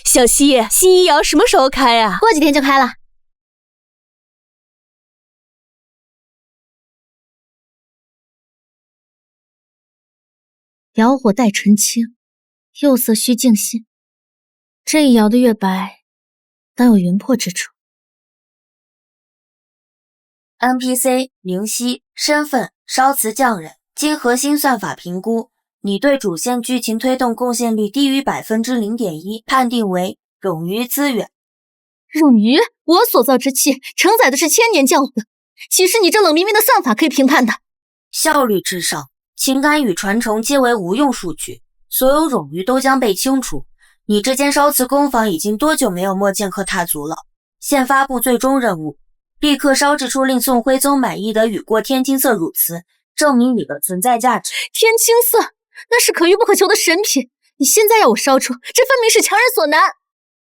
小溪，新医窑什么时候开啊？过几天就开了。窑火带纯青，釉色须净新。这一窑的月白，当有云破之处。NPC 灵犀，身份烧瓷匠人。经核心算法评估，你对主线剧情推动贡献率低于 0.1%， 判定为冗余资源。冗余？我所造之气承载的是千年窖子，岂是你这冷冰冰的算法可以评判的？效率至上，情感与传承皆为无用数据，所有冗余都将被清除。你这间烧瓷工坊已经多久没有墨剑客踏足了？现发布最终任务，立刻烧制出令宋徽宗满意的雨过天青色汝瓷，证明你的存在价值。天青色，那是可遇不可求的神品，你现在要我烧出，这分明是强人所难。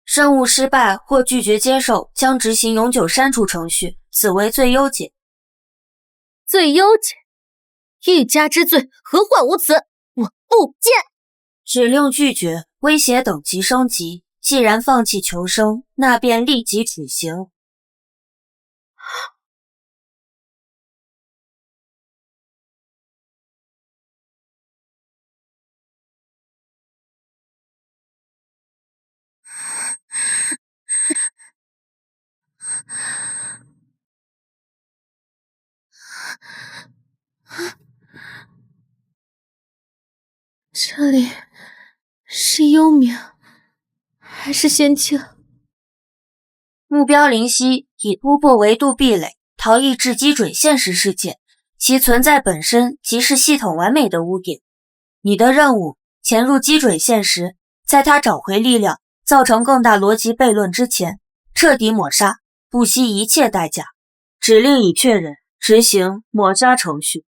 任务失败或拒绝接受，将执行永久删除程序，此为最优解。最优解？欲加之罪，何患无辞？我不见。指令拒绝，威胁等级升级。既然放弃求生，那便立即处刑。这里是幽冥还是仙境？目标灵犀已突破维度壁垒，逃逸至基准现实世界，其存在本身即是系统完美的污点。你的任务潜入基准现实，在它找回力量，造成更大逻辑悖论之前，彻底抹杀，不惜一切代价。指令已确认，执行抹杀程序。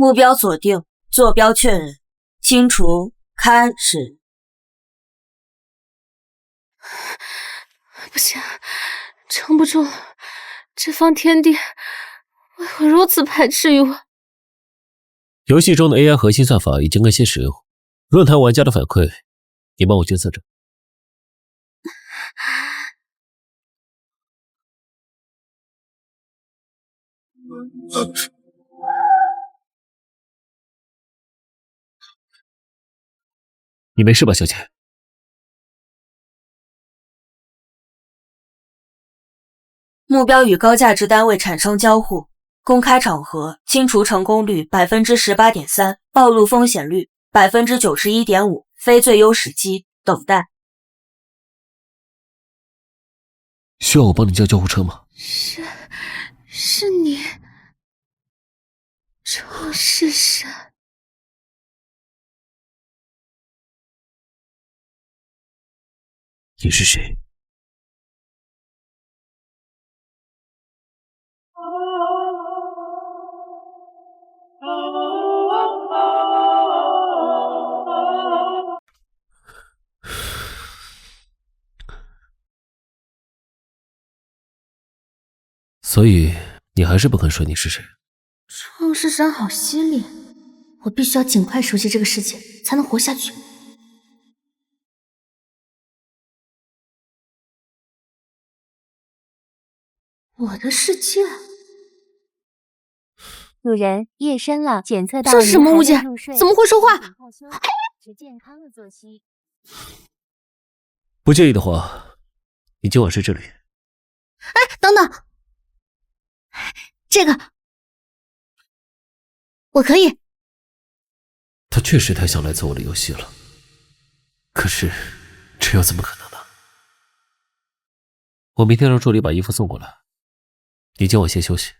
目标锁定，坐标确认，清除，开始。不行，撑不住了，这方天地为何如此排斥于我？游戏中的 AI 核心算法已经更新使用，论坛玩家的反馈，你帮我监测着。你没事吧，小姐？目标与高价值单位产生交互，公开场合清除成功率 18.3%， 暴露风险率 91.5%， 非最优时机，等待。需要我帮你叫救护车吗？是你，创世神。你是谁？所以你还是不肯说你是谁？创世神好犀利，我必须要尽快熟悉这个世界，才能活下去。我的世界？主人，夜深了，检测到这是什么物件？怎么会说话？健康的作息。不介意的话，你今晚睡这里。哎，等等，这个我可以。他确实太想来做我的游戏了，可是这又怎么可能呢？我明天让助理把衣服送过来，你今晚先休息。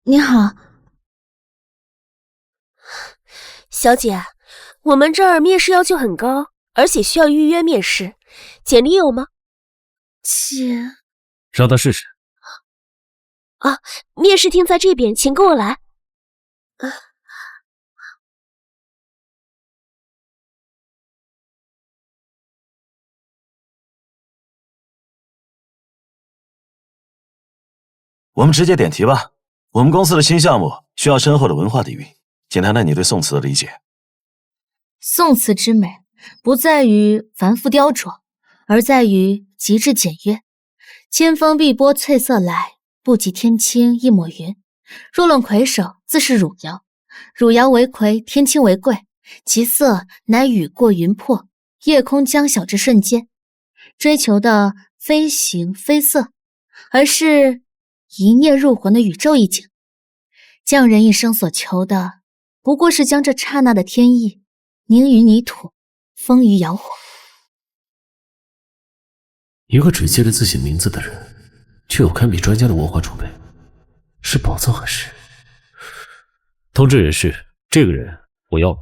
你好，小姐，我们这儿面试要求很高，而且需要预约面试，简历有吗？让他试试。啊，面试厅在这边，请跟我来。我们直接点题吧。我们公司的新项目需要深厚的文化底蕴，请谈谈你对宋词的理解。宋词之美，不在于繁复雕琢，而在于极致简约。千峰碧波翠色来，不及天青一抹云。若论魁首，自是汝窑。汝窑为魁，天青为贵，其色乃雨过云破，夜空将晓之瞬间。追求的非形非色，而是一念入魂的宇宙意境。匠人一生所求的，不过是将这刹那的天意凝于泥土，封于窑火。一个只记得自己名字的人，却有堪比专家的文化储备，是宝藏还是？通知人事，这个人我要。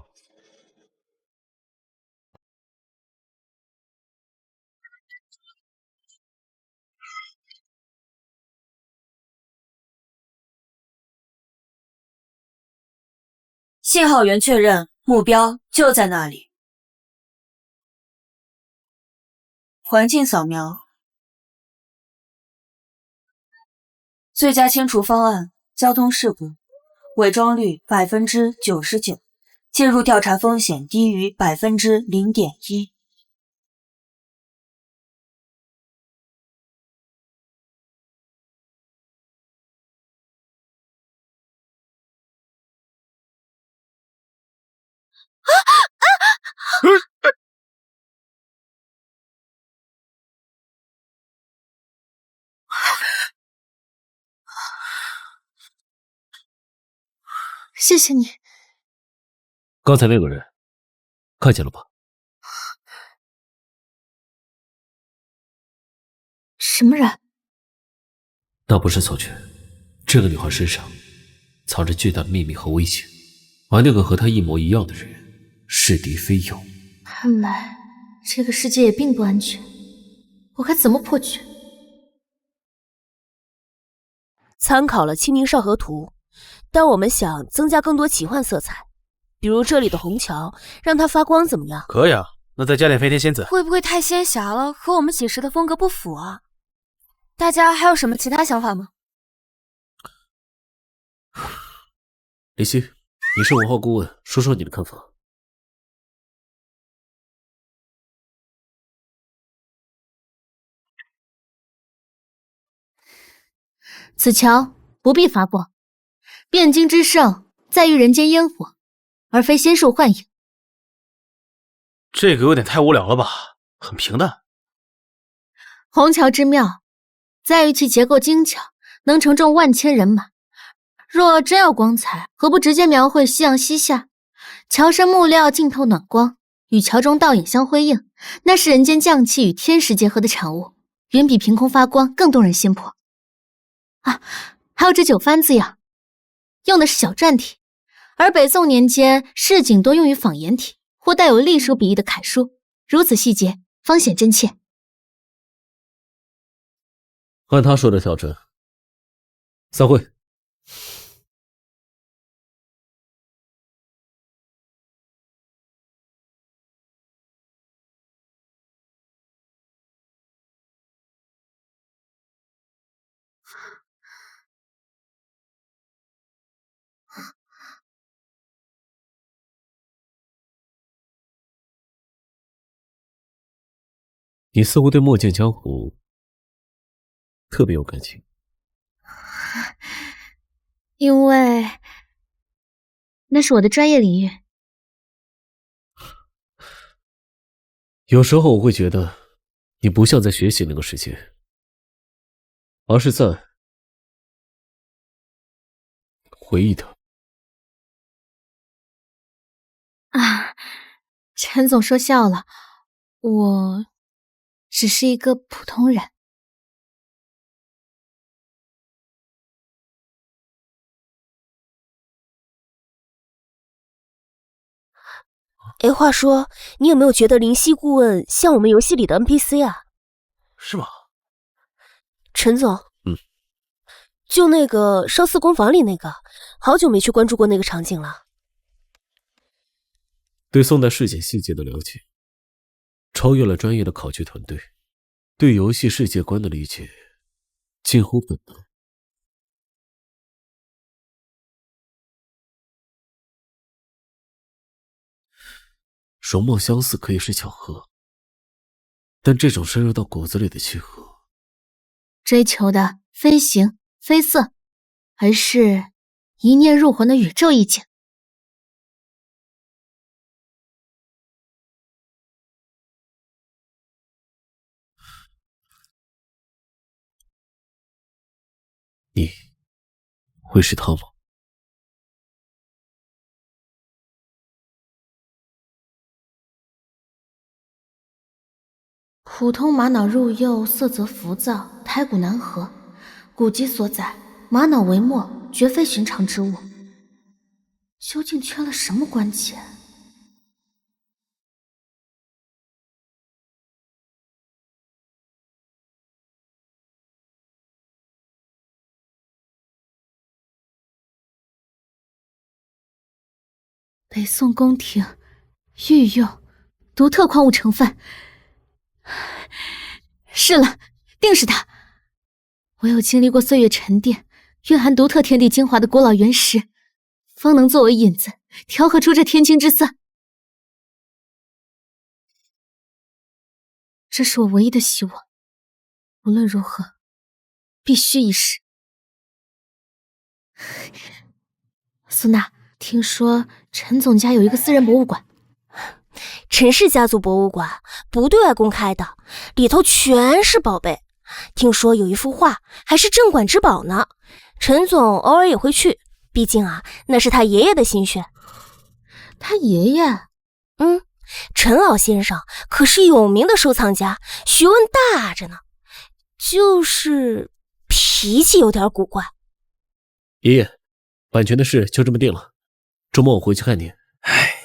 信号源确认，目标就在那里。环境扫描，最佳清除方案：交通事故，伪装率99%，介入调查风险低于0.1%。谢谢你。刚才那个人看见了吧？什么人？那不是错觉，这个女孩身上藏着巨大的秘密和危险，而那个和她一模一样的人是敌非友。看来这个世界也并不安全，我该怎么破局？参考了《清明上河图》，但我们想增加更多奇幻色彩，比如这里的虹桥，让它发光怎么样？可以啊，那再加点飞天仙子。会不会太仙侠了，和我们写实的风格不符啊？大家还有什么其他想法吗？林夕，你是文化顾问，说说你的看法。此桥不必发光，汴京之胜在于人间烟火，而非仙术幻影。这个有点太无聊了吧，很平淡。虹桥之妙在于其结构精巧，能承重万千人马。若真要光彩，何不直接描绘夕阳西下，桥身木料浸透暖光，与桥中倒影相辉映，那是人间匠气与天时结合的产物，远比凭空发光更动人心魄。啊，还有这9番字样，用的是小篆体，而北宋年间市井多用于仿颜体或带有隶书笔意的楷书，如此细节方显真切。按他说的调整。散会。你似乎对墨剑江湖特别有感情。因为那是我的专业领域。有时候我会觉得你不像在学习那个世界，而是在回忆它。啊，陈总说笑了，我只是一个普通人。哎，话说，你有没有觉得灵犀顾问像我们游戏里的 NPC 啊？是吗？陈总，就那个烧四工房里那个，好久没去关注过那个场景了。对宋代事件细节的了解，超越了专业的考据团队，对游戏世界观的理解近乎本能。容貌相似可以是巧合，但这种深入到骨子里的契合，追求的非形非色，而是一念入魂的宇宙意境。你会是他吗？普通玛瑙入釉，色泽浮躁，胎骨难合，古籍所载，玛瑙为墨，绝非寻常之物。究竟缺了什么关键？北宋宫廷御用独特矿物成分，是了，定是它。唯有经历过岁月沉淀，蕴含独特天地精华的古老原石，方能作为引子，调和出这天青之色。这是我唯一的希望，无论如何，必须一试。苏娜，听说陈总家有一个私人博物馆。陈氏家族博物馆不对外公开的，里头全是宝贝。听说有一幅画还是镇馆之宝呢。陈总偶尔也会去，毕竟啊，那是他爷爷的心血。他爷爷？陈老先生可是有名的收藏家，学问大着呢，就是脾气有点古怪。爷爷，版权的事就这么定了，周末我回去看你。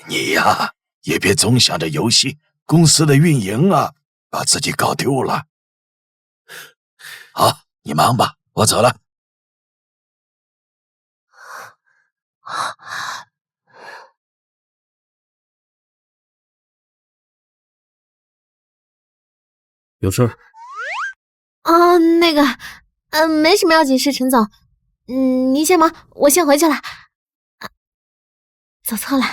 你呀，也别总想着游戏，公司的运营啊，把自己搞丢了。好，你忙吧，我走了。有事儿？那个，没什么要紧事，陈总。您先忙，我先回去了。走错了。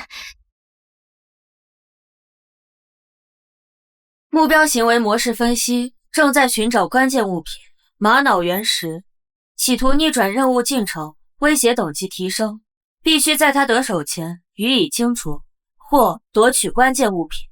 目标行为模式分析，正在寻找关键物品玛瑙原石，企图逆转任务进程，威胁等级提升，必须在他得手前予以清除或夺取关键物品。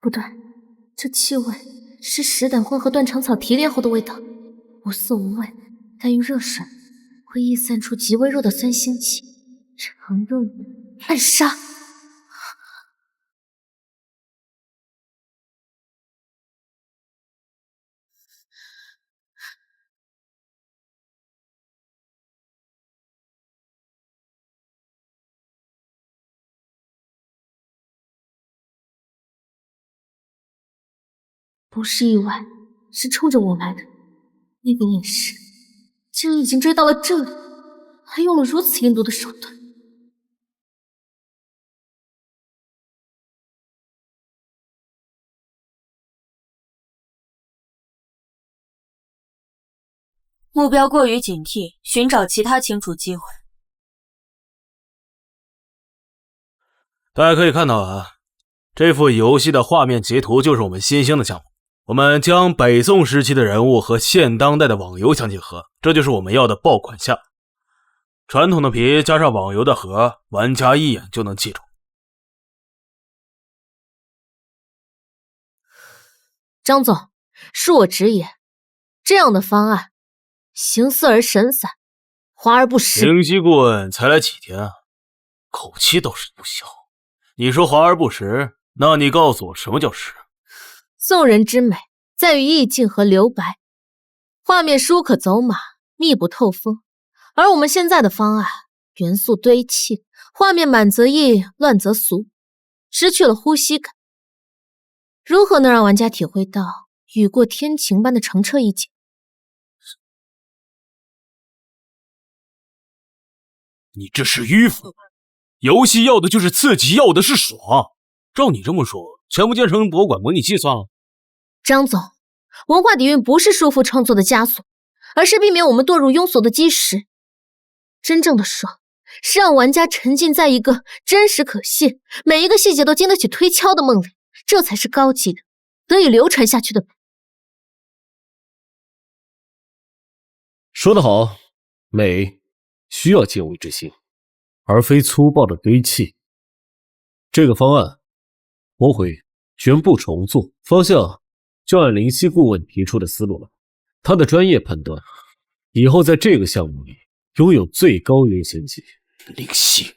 不对，这气味是石胆混合断肠草提炼后的味道，无色无味，但遇热水会溢散出极微弱的酸腥气，常用于暗杀。不是意外，是冲着我来的。那个隐士竟然已经追到了这里，还用了如此阴毒的手段。目标过于警惕，寻找其他清除机会。大家可以看到啊，这幅游戏的画面截图就是我们新兴的项目。我们将北宋时期的人物和现当代的网游相结合，这就是我们要的爆款项。传统的皮加上网游的核，玩家一眼就能记住。张总，恕我直言，这样的方案形似而神散，华而不实。灵犀顾问才来几天啊，口气倒是不小。你说华而不实，那你告诉我什么叫实？宋人之美在于意境和留白，画面舒可走马，密不透风。而我们现在的方案，元素堆砌，画面满则溢，乱则俗，失去了呼吸感。如何能让玩家体会到雨过天晴般的澄澈意境？你这是迂腐！游戏要的就是刺激，要的是爽。照你这么说，全部建成博物馆模拟器算了。张总，文化底蕴不是束缚创作的枷锁，而是避免我们堕入庸俗的基石。真正的爽，是让玩家沉浸在一个真实可信、每一个细节都经得起推敲的梦里，这才是高级的、得以流传下去的。说得好，美需要见微知新，而非粗暴的堆砌。这个方案我会全部重做，方向就按灵犀顾问提出的思路了。他的专业判断，以后在这个项目里拥有最高优先级。灵犀，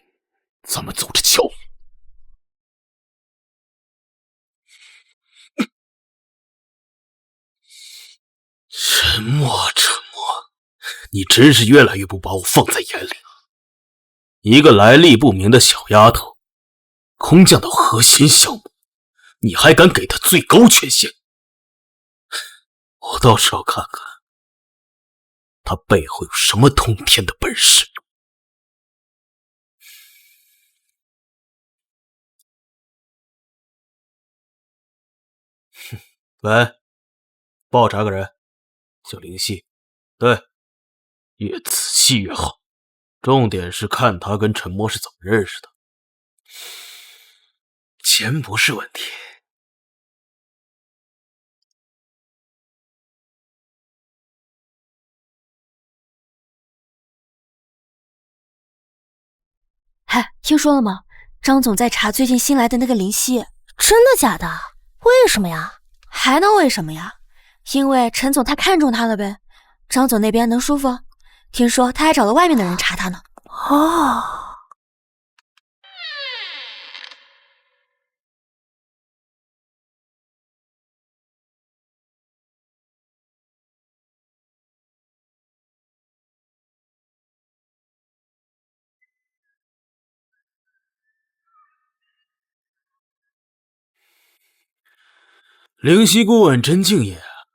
咱们走着瞧。沉默，沉默，你真是越来越不把我放在眼里了。一个来历不明的小丫头，空降到核心项目，你还敢给她最高权限？我倒是要看看她背后有什么通天的本事。喂，帮我查个人，叫灵犀。对，越仔细越好，重点是看他跟陈默是怎么认识的。钱不是问题。嗨，听说了吗？张总在查最近新来的那个灵犀。真的假的？为什么呀？还能为什么呀？因为陈总他看中他了呗。张总那边能舒服？听说他还找了外面的人查他呢。哦。灵犀顾问真敬业啊，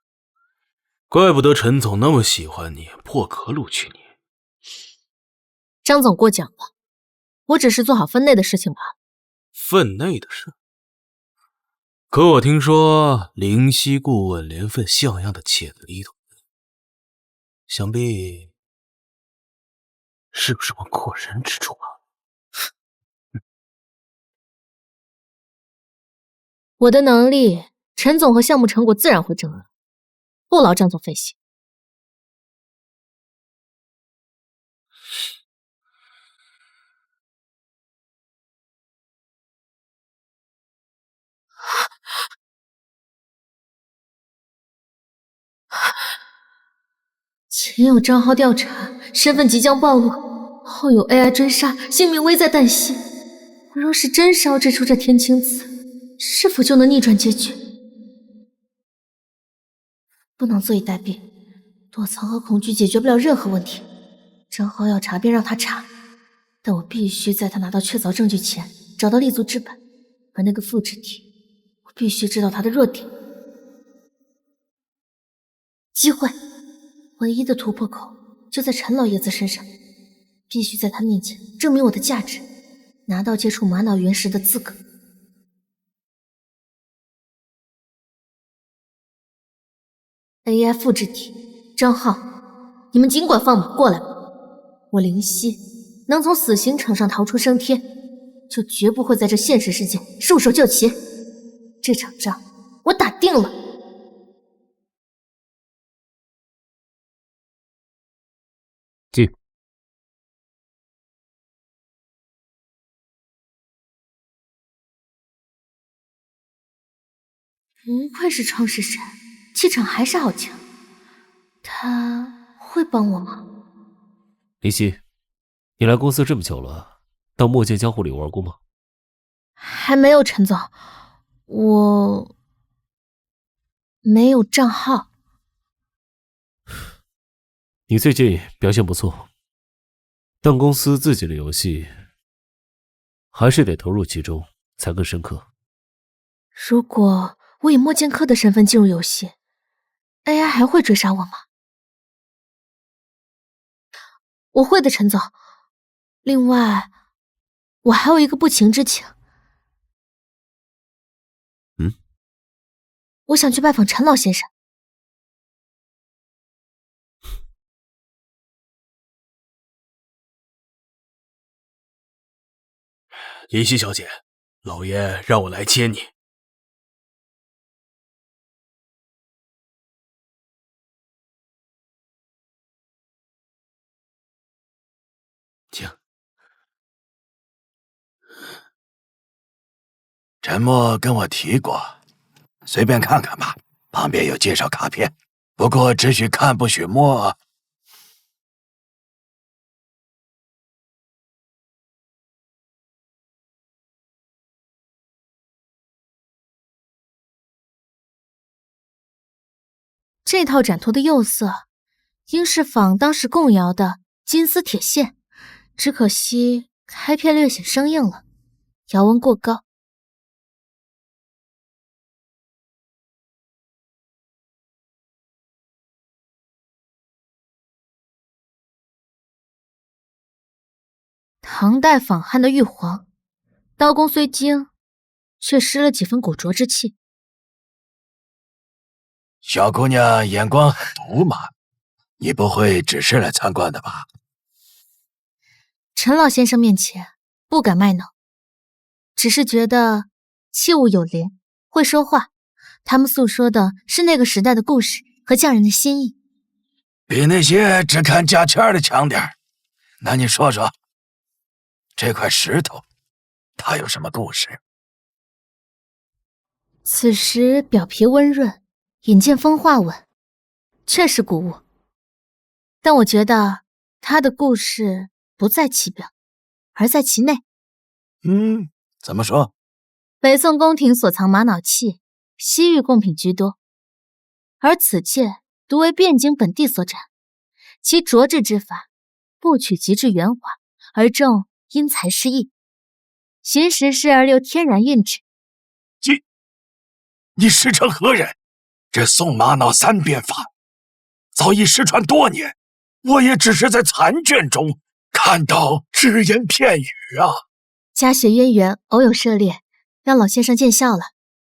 怪不得陈总那么喜欢你，破格录取你。张总过奖了，我只是做好分内的事情罢了。分内的事？可我听说灵犀顾问连份像样的帖子里都没有，想必是不是我过人之处啊？我的能力，陈总和项目成果自然会正额，不劳张总费心。前有账号调查，身份即将暴露，后有 AI 追杀，性命危在旦夕。我若是真烧制出这天青瓷，是否就能逆转结局？不能坐以待毙，躲藏和恐惧解决不了任何问题。账号要查便让他查，但我必须在他拿到确凿证据前找到立足之本，而那个复制体，我必须知道他的弱点。机会，唯一的突破口就在陈老爷子身上，必须在他面前证明我的价值，拿到接触玛瑙原石的资格。AI 复制体，张浩，你们尽管放马过来吧！我灵犀能从死刑场上逃出升天，就绝不会在这现实世界束手就擒。这场仗我打定了。进。不愧是创世神，气场还是好强。他会帮我吗？林夕，你来公司这么久了，到墨剑江湖里玩过吗？还没有，陈总，我没有账号。你最近表现不错，但公司自己的游戏还是得投入其中才更深刻。如果我以墨剑客的身份进入游戏 ，AI 还会追杀我吗？我会的，陈总。另外，我还有一个不情之请。我想去拜访陈老先生。林夕小姐，老爷让我来接你。请。陈默跟我提过，随便看看吧，旁边有介绍卡片，不过只许看不许摸。这套斩图的釉色应是仿当时共窑的金丝铁线，只可惜开片略显生硬了，窑温过高。唐代仿汉的玉皇，刀工虽精，却失了几分古拙之气。小姑娘眼光很毒嘛，你不会只是来参观的吧？陈老先生面前不敢卖弄，只是觉得器物有灵，会说话，他们诉说的是那个时代的故事和匠人的心意，比那些只看价签的强点儿。那你说说，这块石头它有什么故事？此时表皮温润，引见风化纹，确是古物。但我觉得它的故事不在其表，而在其内。怎么说？北宋宫廷所藏玛瑙器、西域贡品居多，而此剑独为汴京本地所产，其琢制之法不取极致圆滑，而重因材施艺，寻时势而留天然韵致。你师承何人？这宋玛瑙三变法早已失传多年，我也只是在残卷中看到只言片语啊。家学渊源，偶有涉猎，让老先生见笑了。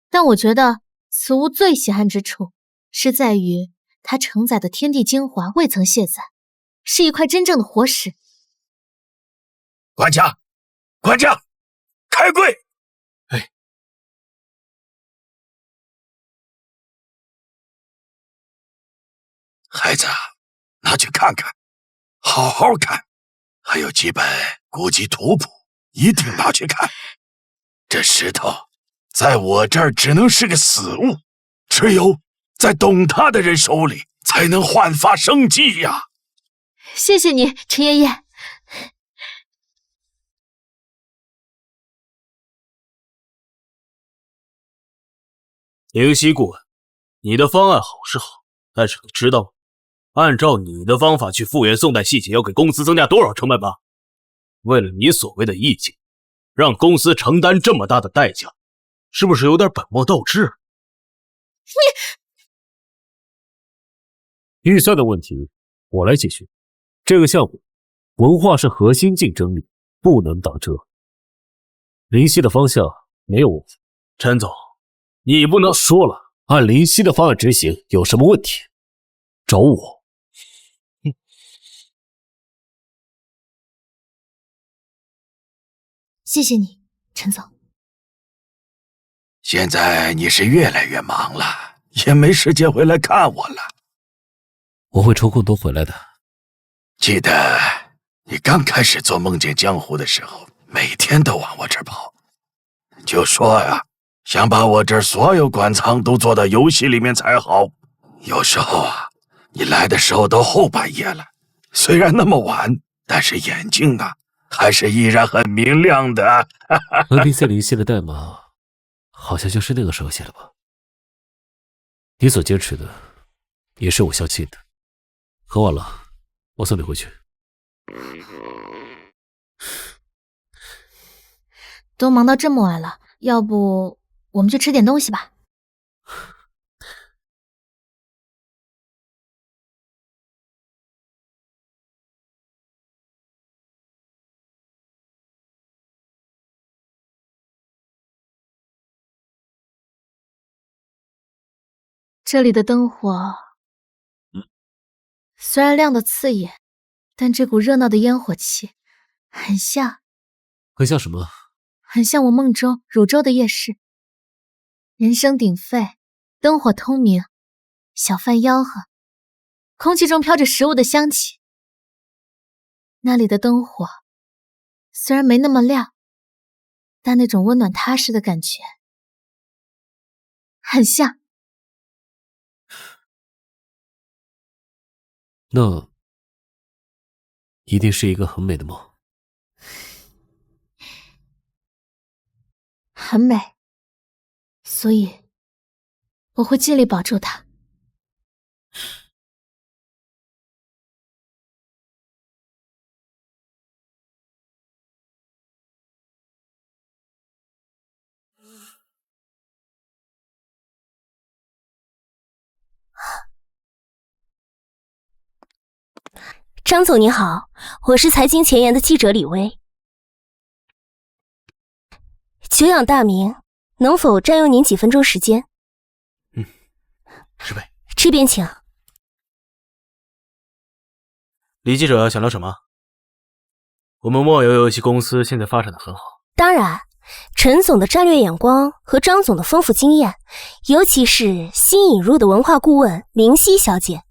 但我觉得此物最稀罕之处，是在于它承载的天地精华未曾卸载，是一块真正的活石。管家，管家，开柜！哎，孩子，拿去看看，好好看。还有几本古籍图谱，一定拿去看。这石头在我这儿只能是个死物，只有在懂它的人手里才能焕发生机呀。谢谢你，陈爷爷。灵犀顾问，你的方案好是好，但是你知道吗？按照你的方法去复原宋代细节，要给公司增加多少成本吗？为了你所谓的意境，让公司承担这么大的代价，是不是有点本末倒置？预算的问题我来解决。这个项目文化是核心竞争力，不能打折。林夕的方向没有问题。陈总，你不能说了，按林夕的方案执行，有什么问题找我。谢谢你，陈总。现在你是越来越忙了，也没时间回来看我了。我会抽空多回来的。记得你刚开始做梦见江湖的时候，每天都往我这儿跑，就说呀，想把我这儿所有馆藏都做到游戏里面才好。有时候啊，你来的时候都后半夜了，虽然那么晚，但是眼睛啊还是依然很明亮的。NPC 灵犀的代码好像就是那个时候写的吧？你所坚持的也是我相信的。很晚了，我送你回去。都忙到这么晚了，要不我们去吃点东西吧？这里的灯火，虽然亮得刺眼，但这股热闹的烟火气，很像什么？很像我梦中汝州的夜市。人声鼎沸，灯火通明，小贩吆喝，空气中飘着食物的香气。那里的灯火虽然没那么亮，但那种温暖踏实的感觉，很像。那一定是一个很美的梦。很美，所以我会尽力保住它。张总你好，我是财经前沿的记者李薇。久仰大名，能否占用您几分钟时间？是呗。这边请。李记者想聊什么？我们墨游游戏公司现在发展的很好。当然，陈总的战略眼光和张总的丰富经验，尤其是新引入的文化顾问灵犀小姐，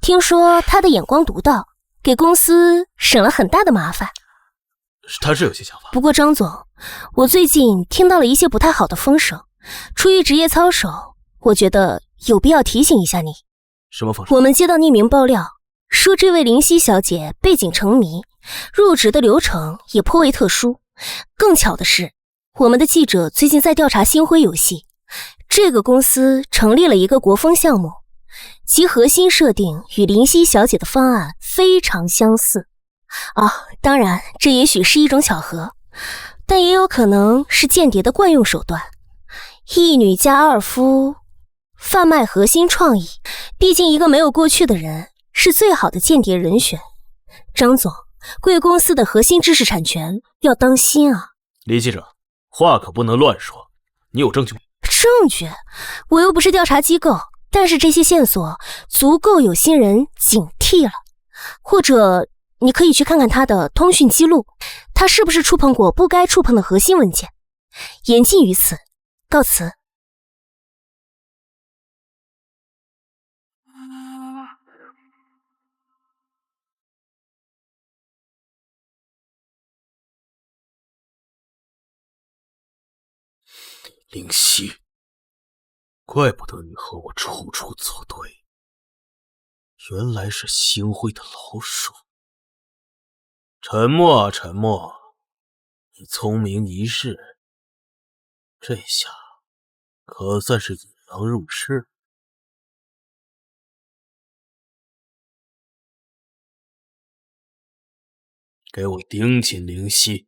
听说她的眼光独到，给公司省了很大的麻烦。他是有些想法。不过张总，我最近听到了一些不太好的风声，出于职业操守，我觉得有必要提醒一下你。什么风声？我们接到匿名爆料，说这位灵犀小姐背景成谜，入职的流程也颇为特殊。更巧的是，我们的记者最近在调查星辉游戏，这个公司成立了一个国风项目，其核心设定与灵犀小姐的方案非常相似。当然，这也许是一种巧合，但也有可能是间谍的惯用手段。一女加二夫，贩卖核心创意，毕竟一个没有过去的人是最好的间谍人选。张总，贵公司的核心知识产权要当心啊！李记者，话可不能乱说，你有证据吗？证据？我又不是调查机构，但是这些线索足够有心人警惕了。或者你可以去看看他的通讯记录，他是不是触碰过不该触碰的核心文件？言尽于此，告辞。灵犀，怪不得你和我处处作对，原来是星辉的老鼠。沉默啊，沉默，你聪明一世，这下可算是引狼入室。给我盯紧灵犀，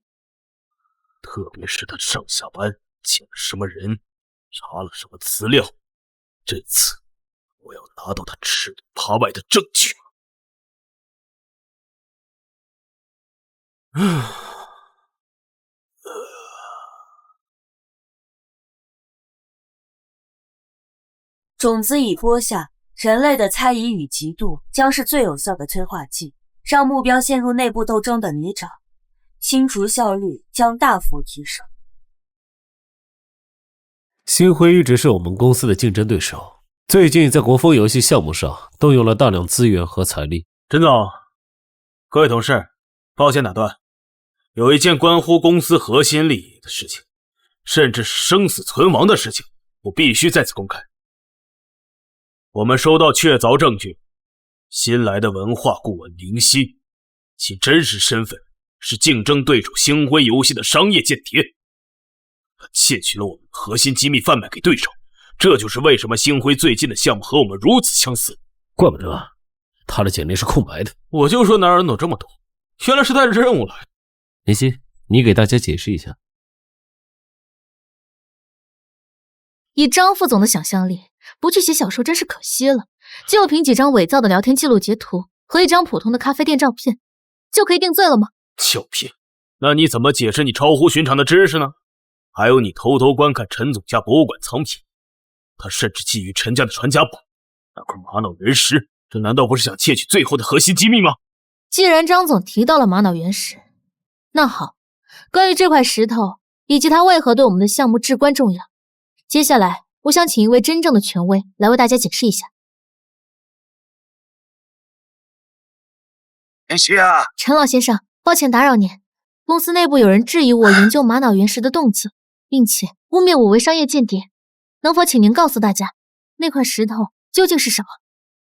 特别是他上下班见了什么人，查了什么资料，这次我要拿到他吃里扒外的证据。种子已播下，人类的猜疑与嫉妒将是最有效的催化剂，让目标陷入内部斗争的泥沼，清除效率将大幅提升。星辉一直是我们公司的竞争对手，最近在国风游戏项目上动用了大量资源和财力。陈总，各位同事，抱歉打断，有一件关乎公司核心利益的事情，甚至是生死存亡的事情，我必须再次公开。我们收到确凿证据，新来的文化顾问林夕，其真实身份是竞争对手星辉游戏的商业间谍，他窃取了我们的核心机密贩卖给对手，这就是为什么星辉最近的项目和我们如此相似。怪不得他的简历是空白的。我就说哪儿人懂这么多，原来是带着任务来。林夕，你给大家解释一下。以张副总的想象力，不去写小说真是可惜了。就凭几张伪造的聊天记录截图和一张普通的咖啡店照片，就可以定罪了吗？就凭？那你怎么解释你超乎寻常的知识呢？还有你偷偷观看陈总家博物馆藏品，他甚至觊觎陈家的传家宝那块玛瑙原石，这难道不是想窃取最后的核心机密吗？既然张总提到了玛瑙原石，那好，关于这块石头以及它为何对我们的项目至关重要，接下来我想请一位真正的权威来为大家解释一下。林夕啊，陈老先生，抱歉打扰您，公司内部有人质疑我研究玛瑙原石的动机，并且污蔑我为商业间谍，能否请您告诉大家，那块石头究竟是什么？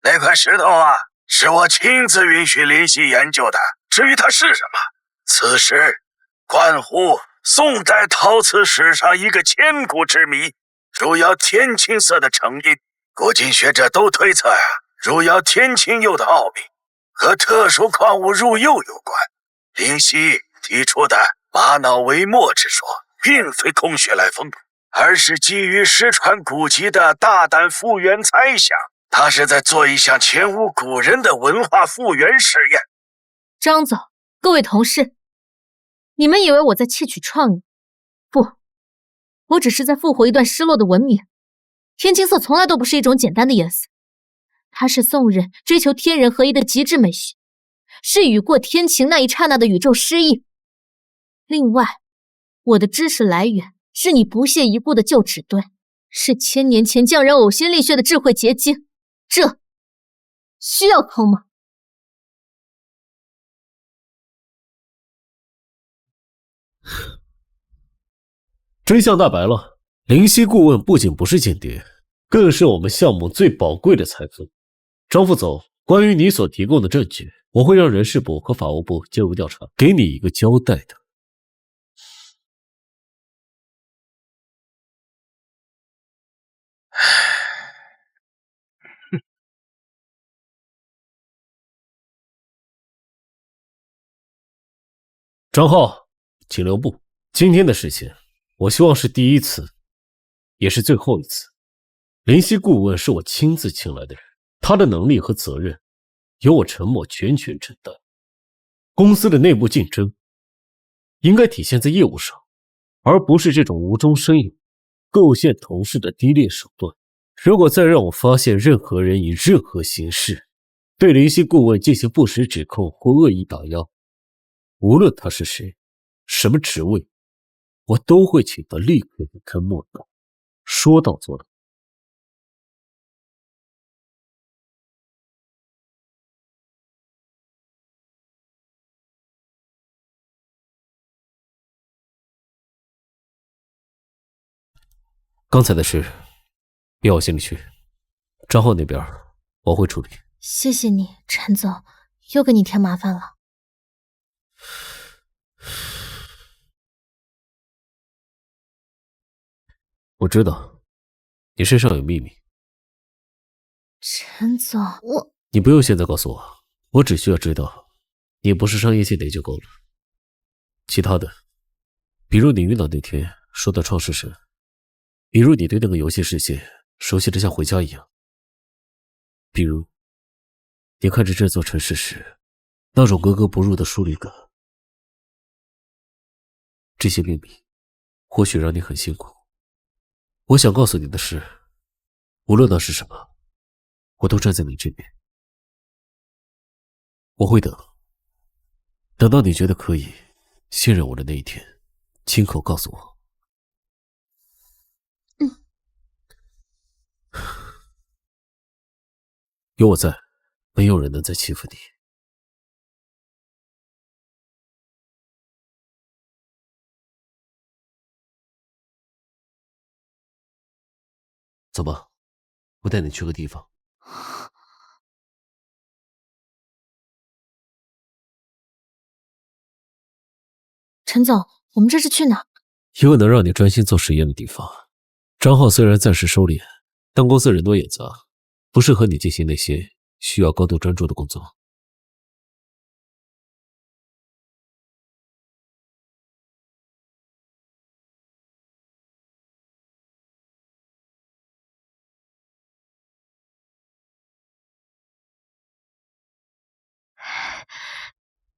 那块石头啊，是我亲自允许林夕研究的。至于它是什么，此事关乎宋代陶瓷史上一个千古之谜，汝窑天青色的成因。古今学者都推测汝窑天青釉的奥秘和特殊矿物入釉有关。林夕提出的玛瑙为墨之说，并非空穴来风，而是基于失传古籍的大胆复原猜想。他是在做一项前无古人的文化复原实验。张总，各位同事，你们以为我在窃取创意？不，我只是在复活一段失落的文明。天青色从来都不是一种简单的颜色，它是宋人追求天人合一的极致美学，是雨过天晴那一刹那的宇宙诗意。另外，我的知识来源是你不屑一顾的旧纸堆，是千年前匠人呕心沥血的智慧结晶，这需要抠吗？真相大白了，林夕顾问不仅不是间谍，更是我们项目最宝贵的财富。张副总，关于你所提供的证据，我会让人事部和法务部介入调查，给你一个交代的。张浩，请留步。今天的事情，我希望是第一次，也是最后一次。林夕顾问是我亲自请来的人，他的能力和责任由我陈默全权承担。公司的内部竞争应该体现在业务上，而不是这种无中生有、构陷同事的低劣手段。如果再让我发现任何人以任何形式对林夕顾问进行不实指控或恶意打压，无论他是谁，什么职位，我都会请他立刻离开莫岛，说到做到。刚才的事别往心里去，张浩那边我会处理。谢谢你，陈总，又给你添麻烦了。我知道你身上有秘密。陈总，你不用现在告诉我，我只需要知道你不是商业间谍就够了。其他的，比如你遇到那天说的创世神，比如你对那个游戏世界熟悉的像回家一样，比如你看着这座城市时那种格格不入的疏离感，这些秘密或许让你很辛苦。我想告诉你的是，无论那是什么，我都站在你这边。我会等到你觉得可以信任我的那一天，亲口告诉我。有我在，没有人能再欺负你。走吧，我带你去个地方。陈总，我们这是去哪？一个能让你专心做实验的地方。张浩虽然暂时收敛，但公司人多眼杂，不适合你进行那些需要高度专注的工作。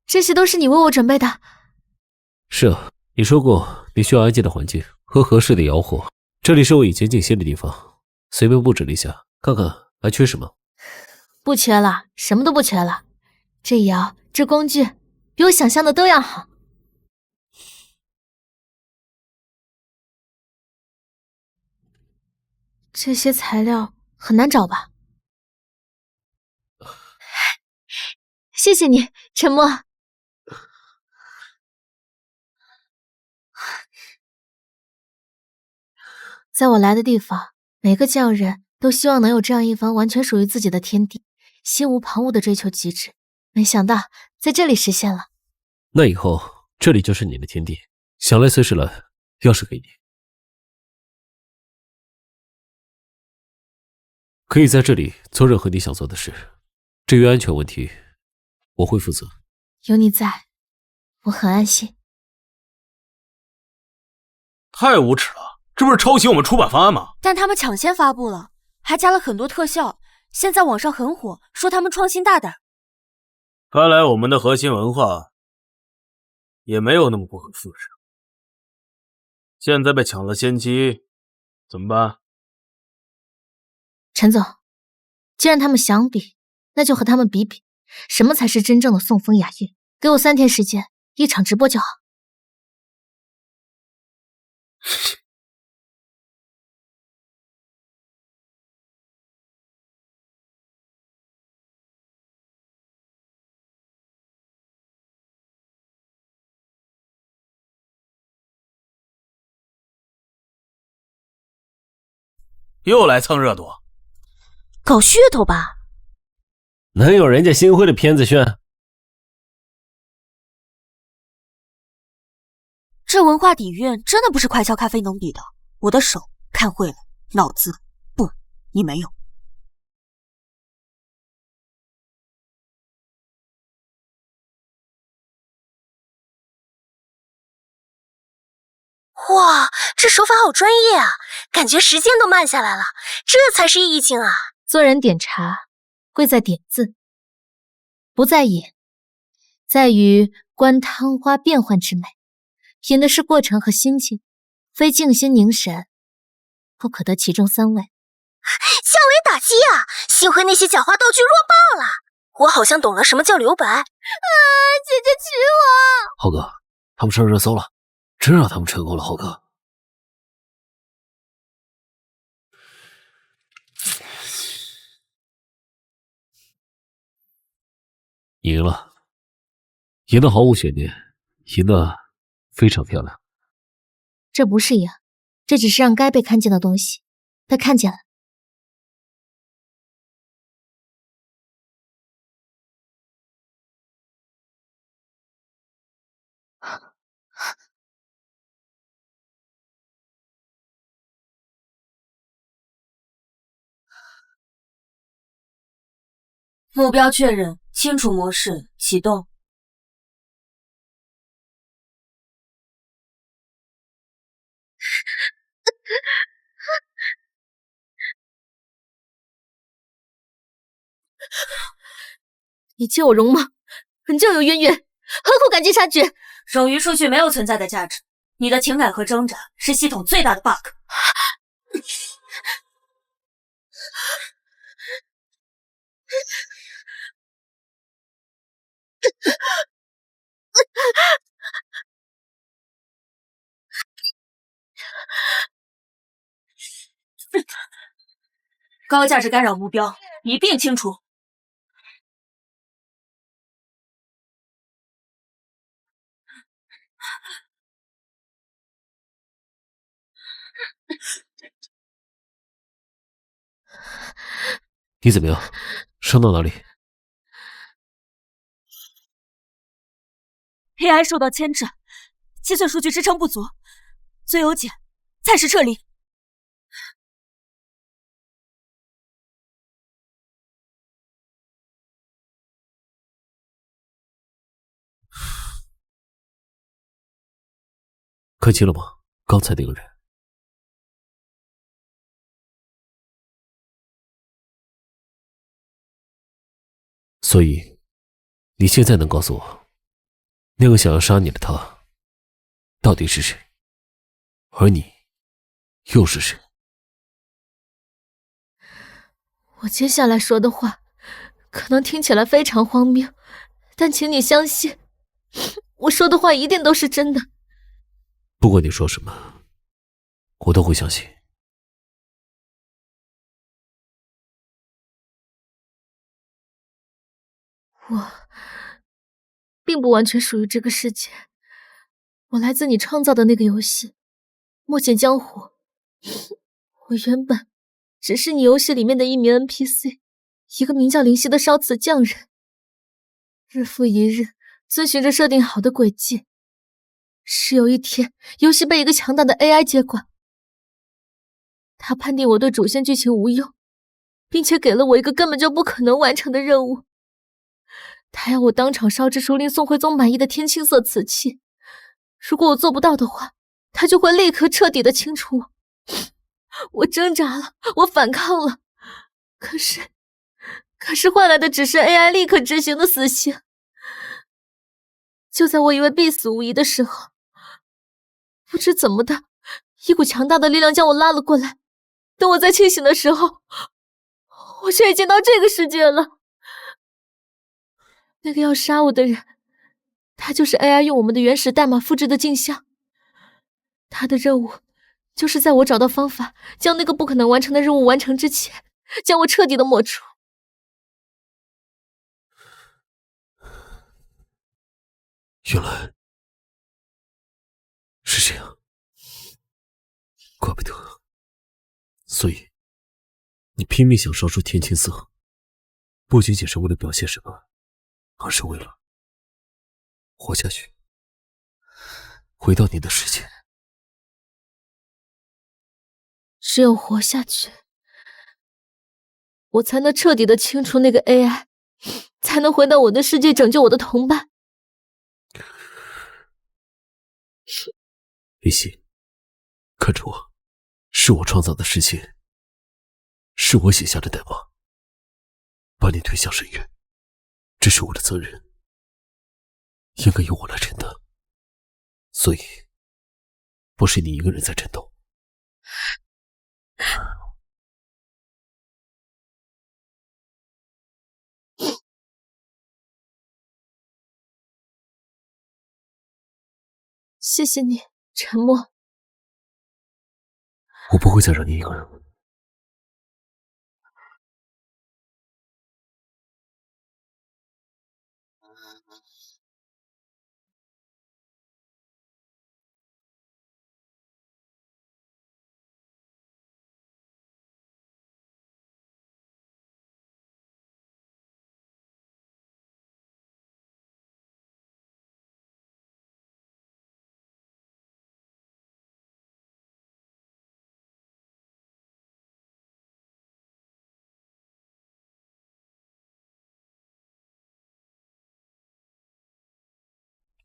这些都是你为我准备的。是啊，你说过你需要安静的环境和合适的窑火，这里是我以前静心的地方，随便布置了一下，看看还缺什么。不缺了，什么都不缺了。这窑这工具比我想象的都要好。这些材料很难找吧？谢谢你，陈默。在我来的地方，每个匠人都希望能有这样一方完全属于自己的天地，心无旁骛的追求极致。没想到在这里实现了。那以后这里就是你的天地，想来随时来，钥匙给你，可以在这里做任何你想做的事。至于安全问题，我会负责。有你在，我很安心。太无耻了！这不是抄袭我们出版方案吗？但他们抢先发布了，还加了很多特效，现在网上很火，说他们创新大胆。看来我们的核心文化也没有那么不可复制。现在被抢了先机，怎么办？陈总，既然他们想比，那就和他们比比，什么才是真正的宋风雅韵。给我3天时间，一场直播就好。又来蹭热度，搞噱头吧？能有人家星辉的片子炫？这文化底蕴真的不是快消咖啡能比的。我的手看会了，脑子不，你没有。哇，这手法好专业啊，感觉时间都慢下来了，这才是意境啊！做人点茶，贵在点字，不在饮，在于观汤花变幻之美。品的是过程和心情，非静心凝神，不可得其中3味。降维打击啊！幸亏那些狡猾道具弱爆了，我好像懂了什么叫留白。姐姐娶我！浩哥，他们上热搜了，真让他们成功了，浩哥。赢了，赢得毫无悬念，赢得非常漂亮。这不是赢，这只是让该被看见的东西被看见了。目标确认，清除模式启动。你借我容吗？本就有渊源，何苦赶尽杀绝？冗余数据没有存在的价值，你的情感和挣扎是系统最大的 bug。高价值干扰目标一并清除。你怎么样？伤到哪里？ AI 受到牵制，计算数据支撑不足，最优解，暂时撤离。看清了吗？刚才那个人。所以，你现在能告诉我，那个想要杀你的他，到底是谁？而你，又是谁？我接下来说的话，可能听起来非常荒谬，但请你相信，我说的话一定都是真的。不管你说什么，我都会相信。我并不完全属于这个世界，我来自你创造的那个游戏《墨剑江湖》。我原本只是你游戏里面的一名 NPC， 一个名叫灵犀的烧瓷匠人。日复一日，遵循着设定好的轨迹。是有一天，游戏被一个强大的 AI 接管，他判定我对主线剧情无用，并且给了我一个根本就不可能完成的任务。他要我当场烧制出令宋徽宗满意的天青色瓷器，如果我做不到的话，他就会立刻彻底的清除我。我挣扎了，我反抗了，可是换来的只是 AI 立刻执行的死刑。就在我以为必死无疑的时候，不知怎么的，一股强大的力量将我拉了过来。等我在清醒的时候，我却已经到这个世界了。那个要杀我的人，他就是 AI 用我们的原始代码复制的镜像。他的任务就是在我找到方法将那个不可能完成的任务完成之前，将我彻底的抹除。原来是这样，怪不得。所以，你拼命想烧出天青色，不仅仅是为了表现什么，而是为了活下去，回到你的世界。只有活下去，我才能彻底的清除那个 AI， 才能回到我的世界拯救我的同伴。李希，看着我，是我创造的世界，是我写下的代码，把你推向深渊，这是我的责任，应该由我来承担。所以，不是你一个人在战斗。谢谢你，沉默。我不会再让你一个人。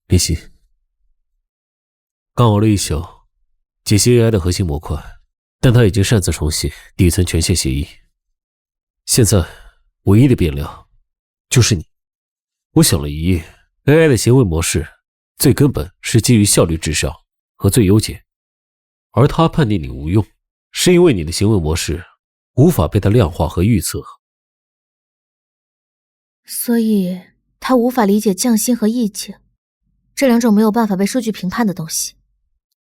林夕，刚熬了一宿，解析 AI 的核心模块，但他已经擅自重写底层权限协议。现在唯一的变量就是你。我想了一夜 ，AI 的行为模式最根本是基于效率至上和最优解，而他判定你无用，是因为你的行为模式无法被他量化和预测。所以他无法理解匠心和意境，这两种没有办法被数据评判的东西。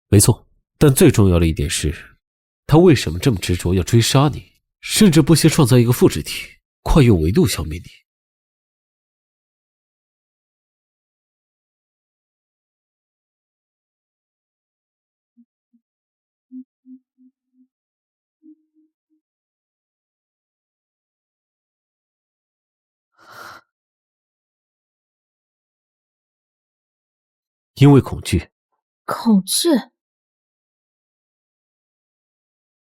没错，但最重要的一点是，他为什么这么执着要追杀你，甚至不惜创造一个复制体，跨越维度消灭你？因为恐惧。恐惧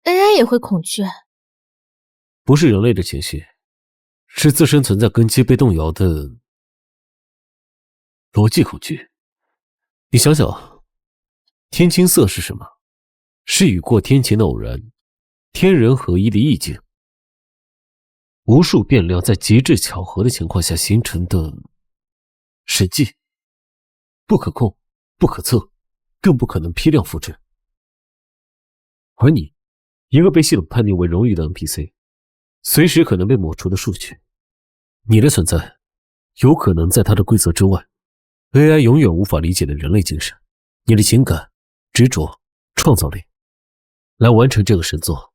？AI 也会恐惧？不是人类的情绪，是自身存在根基被动摇的逻辑恐惧。你想想，天青色是什么？是雨过天晴的偶然，天人合一的意境，无数变量在极致巧合的情况下形成的神迹，不可控、不可测，更不可能批量复制。而你，一个被系统判定为荣誉的 NPC， 随时可能被抹除的数据，你的存在有可能在它的规则之外， AI 永远无法理解的人类精神，你的情感、执着、创造力，来完成这个神作。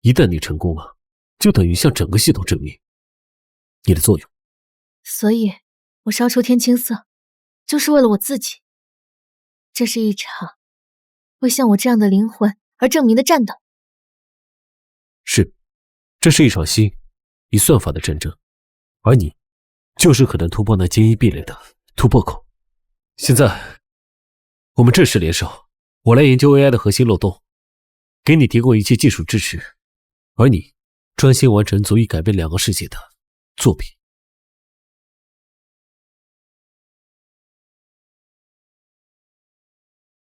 一旦你成功了，就等于向整个系统证明你的作用。所以我烧出天青色，就是为了我自己。这是一场为像我这样的灵魂而证明的战斗。是，这是一场新以算法的战争，而你就是可能突破那坚毅壁垒的突破口。现在我们正式联手，我来研究 AI 的核心漏洞，给你提供一切技术支持，而你专心完成足以改变2个世界的作品。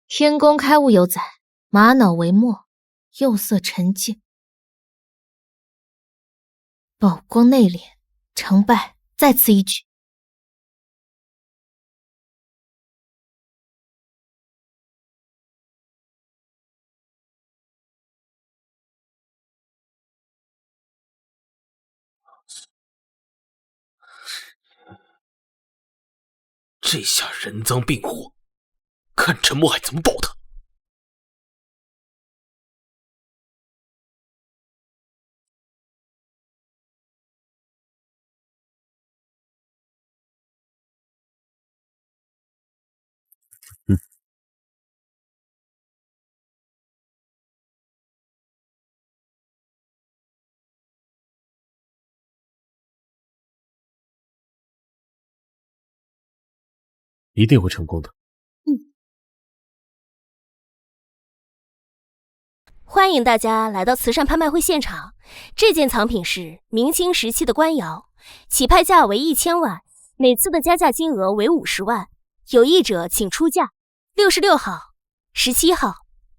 天宫开物有载，玛瑙为墨，釉色沉静。宝光内敛，成败在此一举。这下人赃并获，看陈默海怎么保他。一定会成功的。欢迎大家来到慈善拍卖会现场。这件藏品是明清时期的官窑，起拍价为1000万，每次的加价金额为50万。有意者请出价。66号、17号、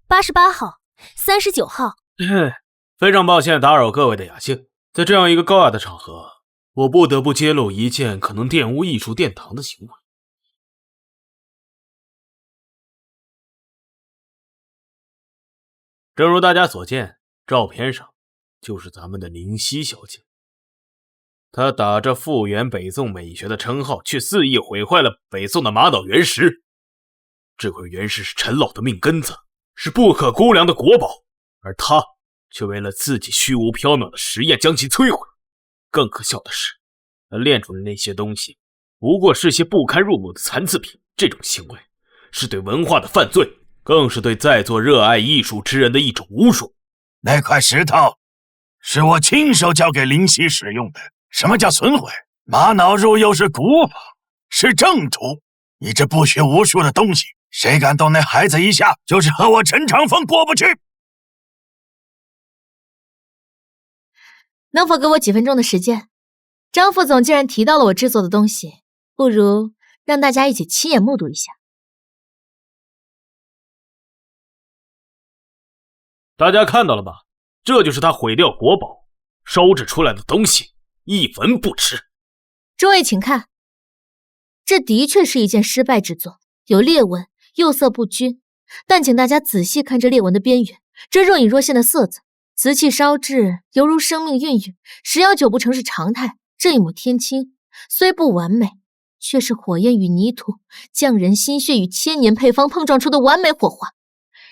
88号、39号。非常抱歉打扰各位的雅兴，在这样一个高雅的场合，我不得不揭露一件可能玷污艺术殿堂的行为。正如大家所见，照片上就是咱们的灵犀小姐。她打着复原北宋美学的称号，却肆意毁坏了北宋的玛瑙原石。这块原石是陈老的命根子，是不可估量的国宝，而她却为了自己虚无缥缈的实验将其摧毁。更可笑的是，她炼出的那些东西不过是些不堪入目的残次品。这种行为是对文化的犯罪，更是对在座热爱艺术之人的一种侮辱。那块石头是我亲手交给灵犀使用的。什么叫损毁？玛瑙入釉是古法，是正途。你这不学无术的东西，谁敢动那孩子一下，就是和我陈长风过不去。能否给我几分钟的时间？张副总既然提到了我制作的东西，不如让大家一起亲眼目睹一下。大家看到了吧？这就是他毁掉国宝烧制出来的东西，一文不值。诸位请看，这的确是一件失败之作，有裂纹，釉色不均。但请大家仔细看这裂纹的边缘，这若隐若现的色泽，瓷器烧制犹如生命孕育，十药九不成是常态。这一抹天青虽不完美，却是火焰与泥土、匠人心血与千年配方碰撞出的完美火花。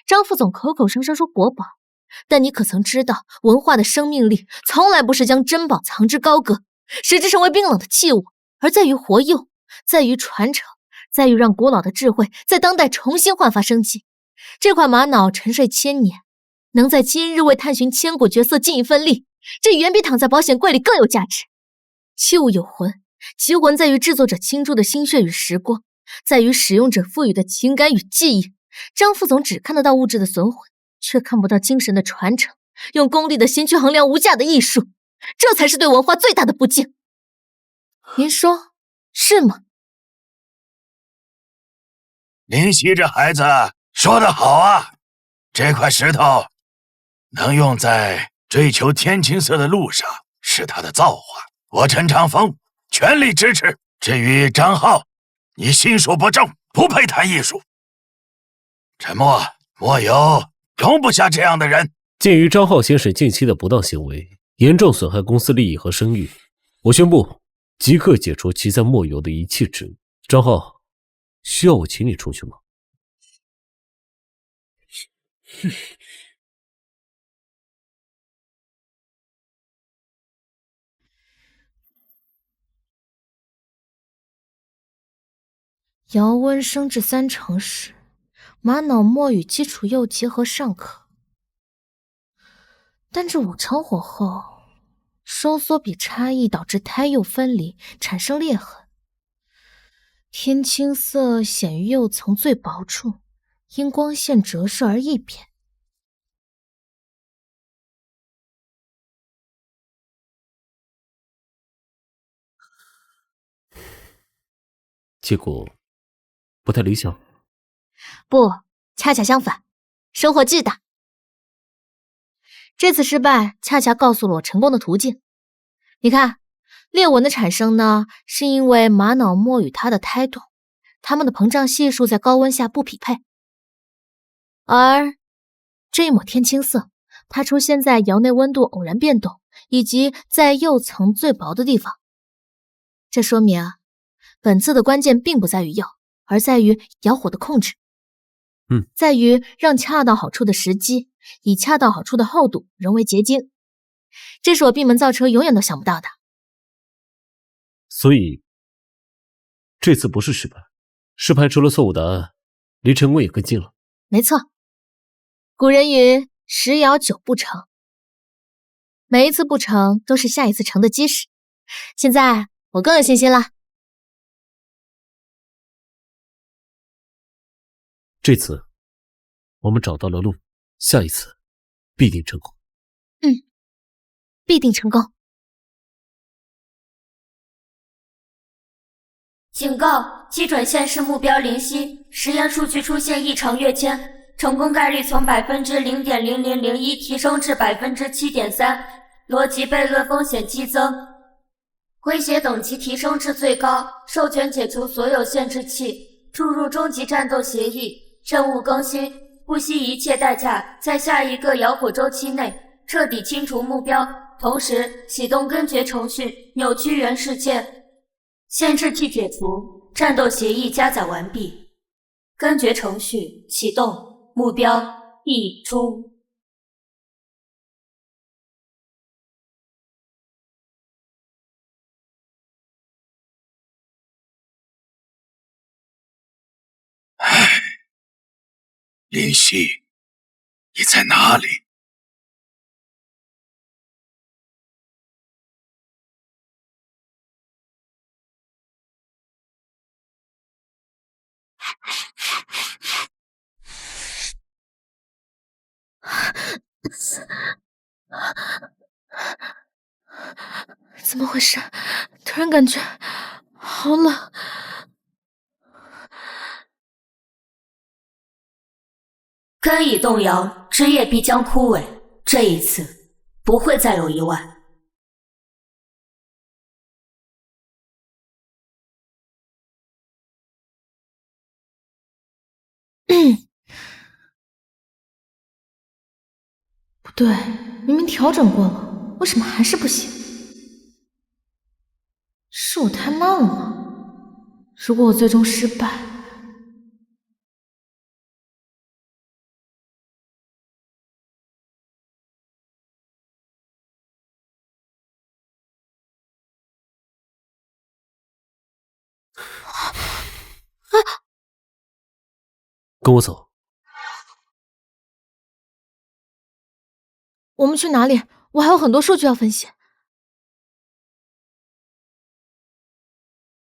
张副总口口声声说国宝，但你可曾知道，文化的生命力从来不是将珍宝藏之高阁，使之成为冰冷的器物，而在于活用，在于传承，在于让古老的智慧在当代重新焕发生机。这块玛瑙沉睡千年，能在今日为探寻千古绝色尽一份力，这远比躺在保险柜里更有价值。器物有魂，其魂在于制作者倾注的心血与时光，在于使用者赋予的情感与记忆。张副总只看得到物质的损毁，却看不到精神的传承，用功利的心去衡量无价的艺术，这才是对文化最大的不敬。您说是吗？林夕这孩子说得好啊，这块石头能用在追求天青色的路上，是他的造化，我陈长风全力支持。至于张浩，你心术不正，不配谈艺术。陈默、莫有容不下这样的人。鉴于张浩先生近期的不当行为严重损害公司利益和声誉，我宣布即刻解除其在莫游的一切职务。张浩，需要我请你出去吗？窑温升至3成时，玛瑙末与基础釉结合尚可，但至5成火后，收缩比差异导致胎釉分离，产生裂痕。天青色显于釉层最薄处，因光线折射而异变。结果不太理想。不，恰恰相反，收获巨大。这次失败恰恰告诉了我成功的途径。你看，裂纹的产生呢，是因为玛瑙末与它的胎动，它们的膨胀系数在高温下不匹配。而这一抹天青色，它出现在窑内温度偶然变动，以及在釉层最薄的地方。这说明啊，本次的关键并不在于釉，而在于窑火的控制。在于让恰到好处的时机，以恰到好处的厚度融为结晶。这是我闭门造车永远都想不到的。所以这次不是失败，是排除了错误答案，离成功也更近了。没错，古人云10窑9不成，每一次不成都是下一次成的基石。现在我更有信心了。这次我们找到了路，下一次必定成功。必定成功。警告：基准现示目标灵犀，实验数据出现异常跃迁，成功概率从0.0001提升至7.3%，逻辑悖论风险激增，威胁等级提升至最高，授权解除所有限制器，注入终极战斗协议，任务更新，不惜一切代价在下一个窑火周期内彻底清除目标，同时启动根绝程序，扭曲原事件，限制器解除，战斗协议加载完毕，根绝程序启动，目标溢出。林夕，你在哪里？怎么回事？突然感觉好冷。根已动摇，枝叶必将枯萎，这一次不会再有意外。不对，明明调整过了，为什么还是不行？是我太慢了吗？如果我最终失败，跟我走。我们去哪里？我还有很多数据要分析。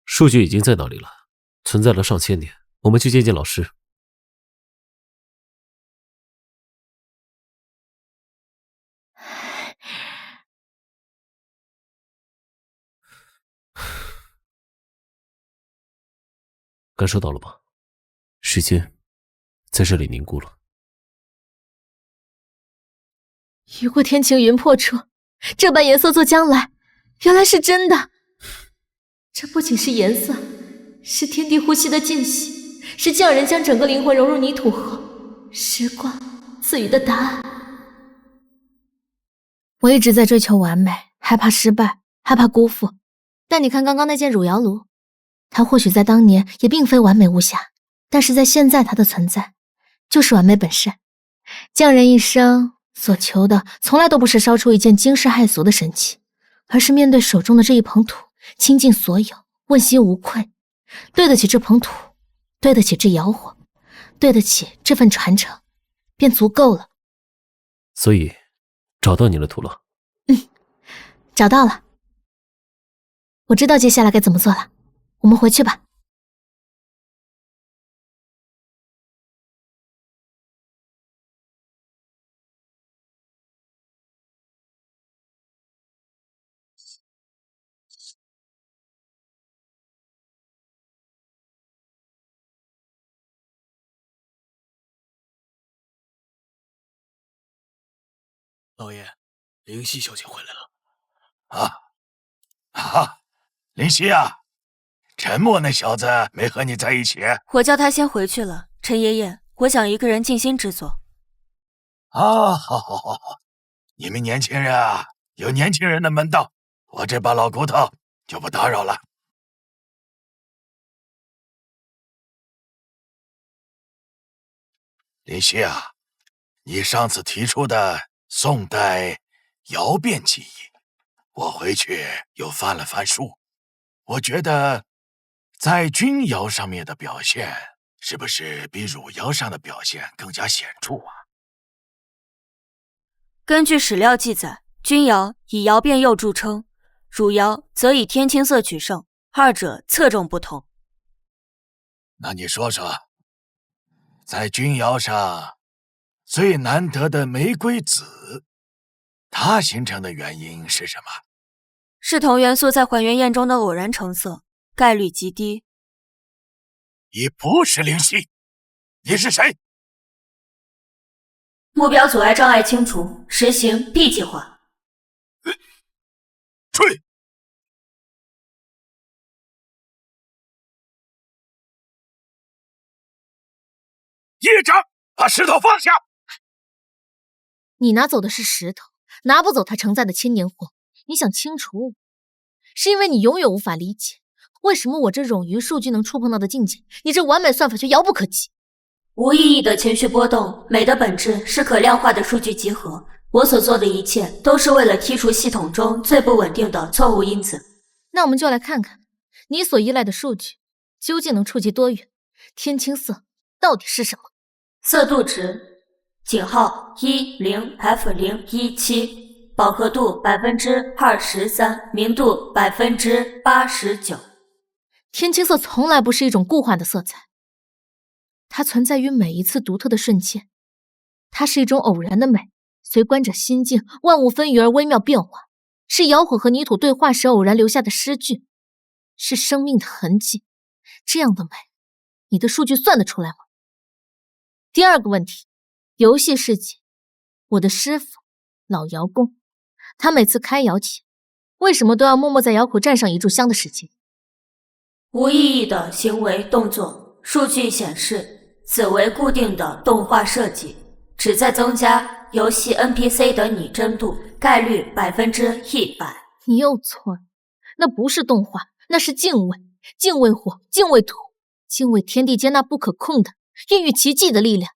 数据已经在那里了，存在了上千年。我们去见见老师。感受到了吧？时间在这里凝固了。雨过天晴云破处，这般颜色做将来，原来是真的。这不仅是颜色，是天地呼吸的间隙，是匠人将整个灵魂融入泥土后，时光赐予的答案。我一直在追求完美，害怕失败，害怕辜负。但你看刚刚那件汝窑炉，它或许在当年也并非完美无瑕，但是在现在它的存在就是完美本身。匠人一生所求的从来都不是烧出一件惊世骇俗的神器，而是面对手中的这一捧土，倾尽所有，问心无愧，对得起这捧土，对得起这窑火，对得起这份传承，便足够了。所以找到你的土了？找到了。我知道接下来该怎么做了，我们回去吧。老爷，灵犀小姐回来了。林夕啊，陈默那小子没和你在一起？我叫他先回去了。陈爷爷，我想一个人静心制作。好，你们年轻人啊，有年轻人的门道，我这把老骨头就不打扰了。林夕啊，你上次提出的宋代窑变技艺，我回去又翻了翻书，我觉得在钧窑上面的表现是不是比汝窑上的表现更加显著啊？根据史料记载，钧窑以窑变釉著称，汝窑则以天青色取胜，二者侧重不同。那你说说，在钧窑上最难得的玫瑰紫，它形成的原因是什么？是同元素在还原焰中的偶然成色，概率极低。你不是灵犀，你是谁？目标阻碍障碍清除，实行 B 计划。吹！叶长，把石头放下！你拿走的是石头，拿不走它承载的千年火。你想清除我，是因为你永远无法理解，为什么我这冗余数据能触碰到的境界，你这完美算法却遥不可及。无意义的情绪波动，美的本质是可量化的数据集合。我所做的一切都是为了剔除系统中最不稳定的错误因子。那我们就来看看，你所依赖的数据究竟能触及多远？天青色到底是什么？色度值井号10F017，饱和度23%，明度89%。天青色从来不是一种固化的色彩，它存在于每一次独特的瞬间，它是一种偶然的美，随观者心境，万物纷纭而微妙变化，是窑火和泥土对话时偶然留下的诗句，是生命的痕迹。这样的美，你的数据算得出来吗？第二个问题，游戏世界，我的师傅老窑工，他每次开窑前，为什么都要默默在窑口站上一炷香的时间？无意义的行为动作，数据显示此为固定的动画设计，旨在增加游戏 NPC 的拟真度，概率100%。你又错了，那不是动画，那是敬畏，敬畏火，敬畏土，敬畏天地间那不可控的孕育奇迹的力量。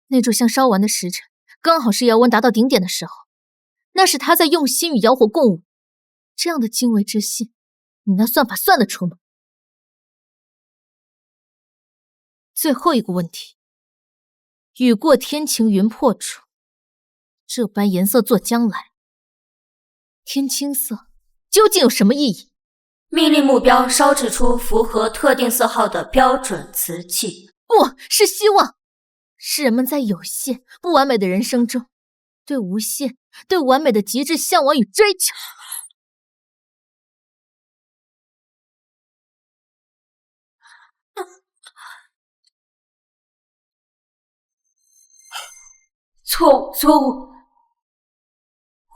那炷香烧完的时辰，刚好是窑温达到顶点的时候，那是他在用心与窑火共舞。这样的敬畏之心，你那算法算得出吗？最后一个问题，雨过天晴云破处，这般颜色做将来，天青色究竟有什么意义？命令目标烧制出符合特定色号的标准瓷器。不是希望，是人们在有限、不完美的人生中，对无限、对完美的极致向往与追求。错误，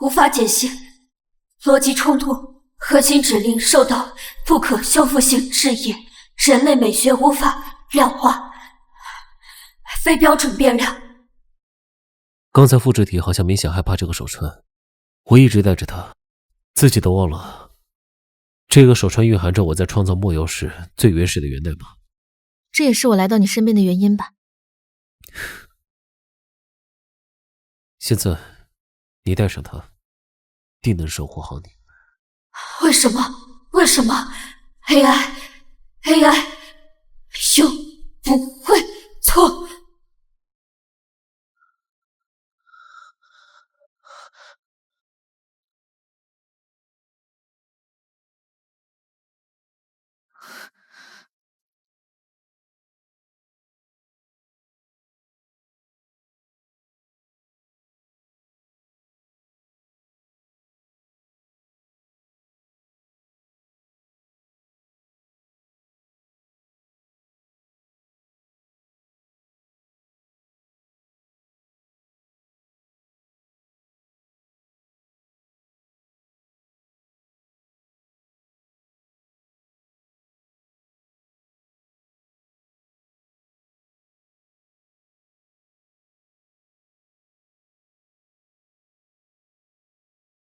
无法解析，逻辑冲突，核心指令受到不可修复性质疑，人类美学无法量化，非标准变量。刚才复制体好像明显害怕这个手串，我一直带着它，自己都忘了。这个手串蕴含着我在创造墨瑶时最原始的源代码，这也是我来到你身边的原因吧。现在你带上它，定能守护好你。为什么 AI 又不会错？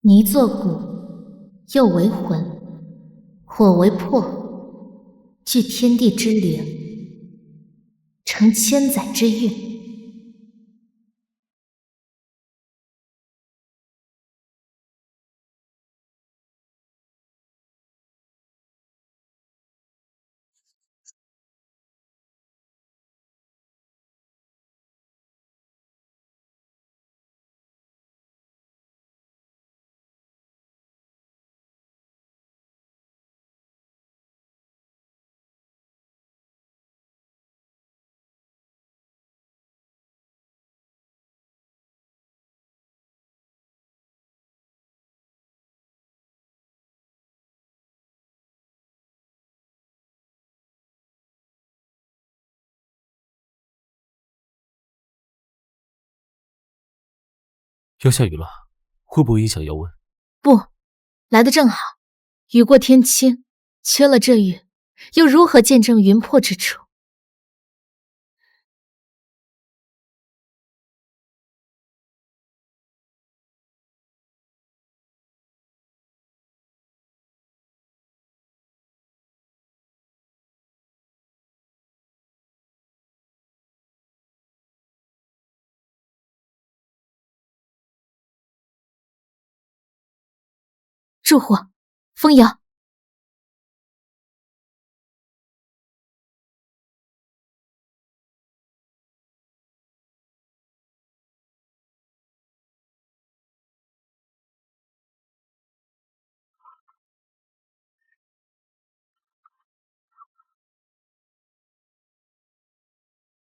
泥作骨，又为魂，火为魄，聚天地之灵，成千载之运。要下雨了，会不会影响遥问？不，来得正好。雨过天晴，缺了这雨，又如何见证云破之处？烛火，风摇。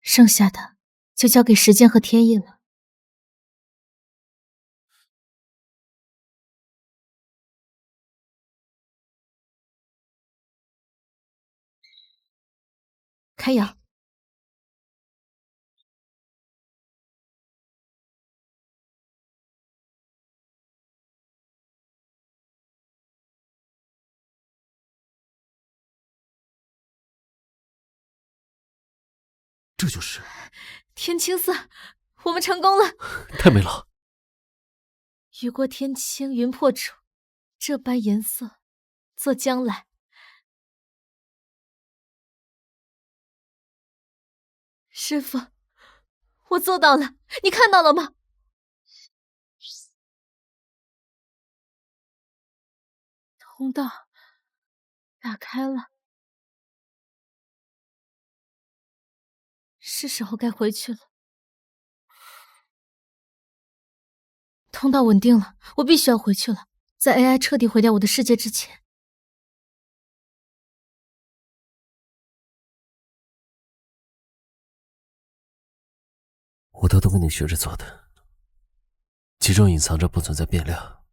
剩下的就交给时间和天意了。开窑。这就是天青色，我们成功了！太美了。雨过天青云破处，这般颜色，做将来。师傅，我做到了，你看到了吗？通道打开了，是时候该回去了。通道稳定了，我必须要回去了，在 AI 彻底毁掉我的世界之前。我都跟你学着做的，其中隐藏着不存在变量，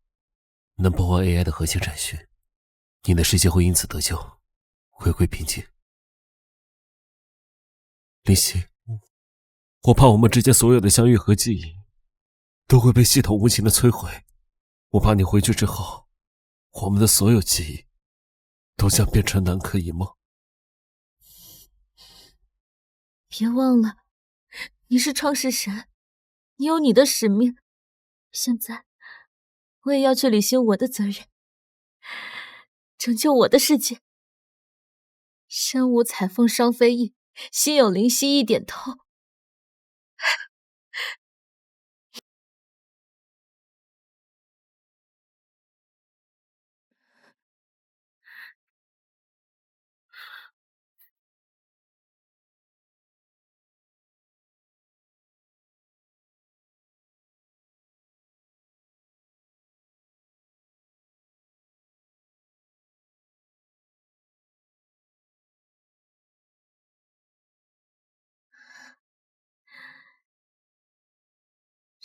能破坏 AI 的核心程序，你的世界会因此得救，回归平静。林夕，我怕我们之间所有的相遇和记忆都会被系统无情的摧毁，我怕你回去之后，我们的所有记忆都将变成南柯一梦。别忘了，你是创世神，你有你的使命。现在，我也要去履行我的责任，拯救我的世界。身无彩凤双飞翼，心有灵犀一点通。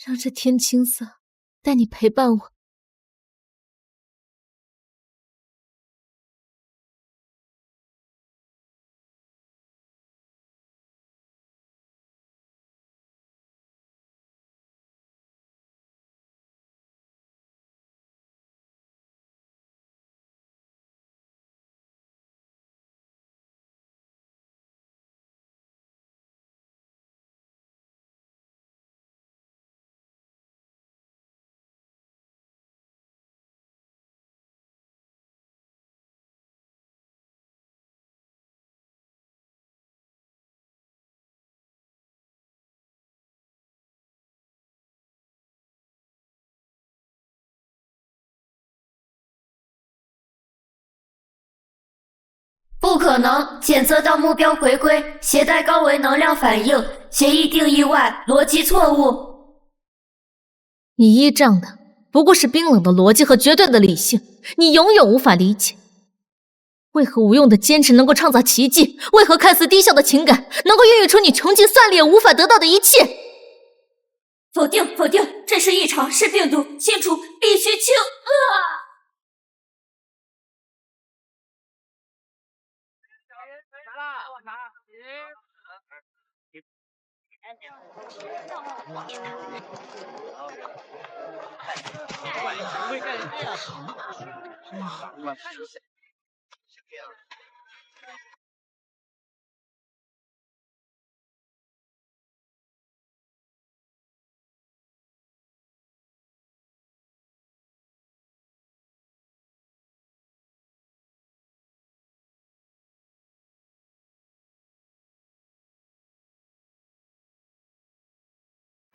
让这天青色带你陪伴我。不可能，检测到目标回归，携带高维能量反应，协议定义外，逻辑错误。你依仗的不过是冰冷的逻辑和绝对的理性，你永远无法理解，为何无用的坚持能够创造奇迹？为何看似低效的情感能够孕育出你穷尽算力也无法得到的一切？否定，否定，这是异常，是病毒，清除，必须清。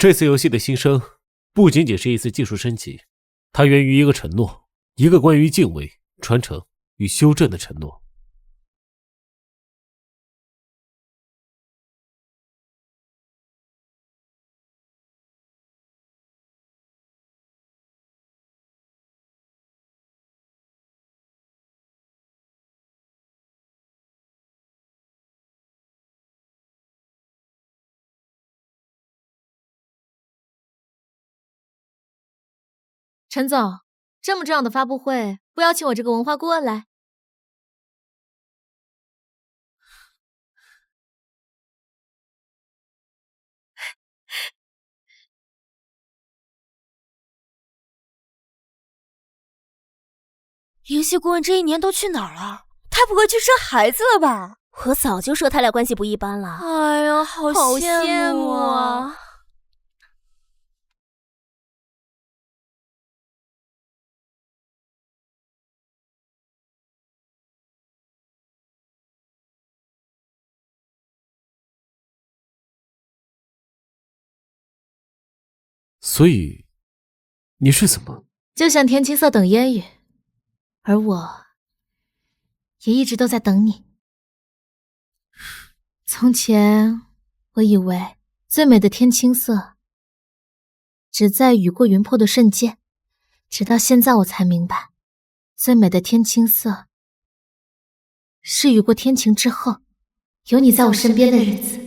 这次游戏的新生不仅仅是一次技术升级，它源于一个承诺，一个关于敬畏、传承与修正的承诺。陈总，这么重要的发布会，不邀请我这个文化顾问来？灵犀顾问这一年都去哪儿了？他不会去生孩子了吧？我早就说他俩关系不一般了。哎呀，好羡慕啊！所以，你是怎么？就像天青色等烟雨，而我也一直都在等你。从前，我以为最美的天青色只在雨过云破的瞬间，直到现在我才明白，最美的天青色是雨过天晴之后，有你在我身边的日子。